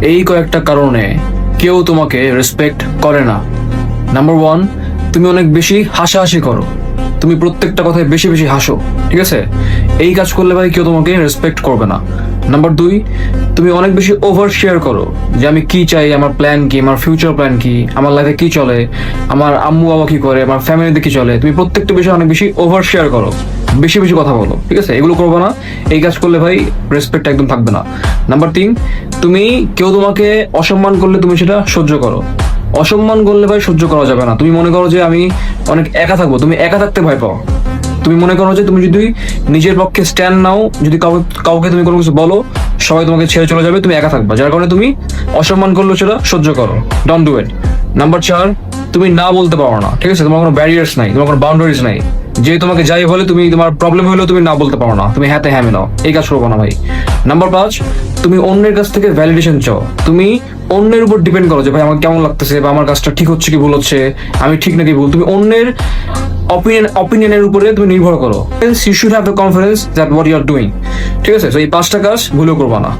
এই কয়েকটা কারণে কেউ তোমাকে রেসপেক্ট করে না। নাম্বার ওয়ান, তুমি অনেক বেশি হাসাহাসি করো, তুমি প্রত্যেকটা কথায় বেশি বেশি হাসো, ঠিক আছে? এই কাজ করলে ভাই কেউ তোমাকে রেসপেক্ট করবে না। নাম্বার দুই, তুমি অনেক বেশি ওভার শেয়ার করো যে আমি কি চাই, আমার প্ল্যান কি, আমার ফিউচার প্ল্যান কি, আমার লাইফে কি চলে, আমার আম্মু বাবা কি করে, আমার ফ্যামিলিতে কি চলে, তুমি প্রত্যেকটা বিষয়ে অনেক বেশি ওভার শেয়ার করো, বেশি বেশি কথা বলো, ঠিক আছে? এগুলো করবো না। এই কাজ করলে ভাই রেসপেক্ট একদম থাকবে না। নাম্বার তিন, তুমি কেউ তোমাকে অসম্মান করলে তুমি সেটা সহ্য করো। অসম্মান করলে ভাই সহ্য করা যাবে না। তুমি মনে করো যে আমি অনেক একা থাকবো, তুমি একা থাকতে ভয় পাও। তুমি মনে করো যে তুমি যদি নিজের পক্ষে স্ট্যান্ড নাও, যদি কাউকে তুমি কোনো কিছু বলো, সবাই তোমাকে ছেড়ে চলে যাবে, তুমি একা থাকবা, যার কারণে তুমি অসম্মান করলেও সেটা সহ্য করো। Don't do it. নাম্বার চার, তুমি না বলতে পারো না, ঠিক আছে? তোমার কোনো ব্যারিয়ার্স নাই, তোমার কোনো বাউন্ডারিজ নাই, যে তোমাকে যাই বলে তুমি, তোমার প্রবলেম হলেও তুমি না বলতে পারো না, তুমি হ্যাঁ হ্যাঁ নাও, এই কাজ করবো না ভাই। নাম্বার পাঁচ, তুমি অন্যের কাছ থেকে ভ্যালিডেশন চাও, তুমি অন্যের উপর ডিপেন্ড করো যে ভাই আমার কেমন লাগতেছে, বা আমার কাজটা ঠিক হচ্ছে কি ভুল হচ্ছে, আমি ঠিক নাকি ভুল, তুমি অন্যের অপিনিয়নের উপরে তুমি নির্ভর করো। You should have the confidence that what you are doing, ঠিক আছে? তো এই পাঁচটা কাজ ভুলেও করবা না।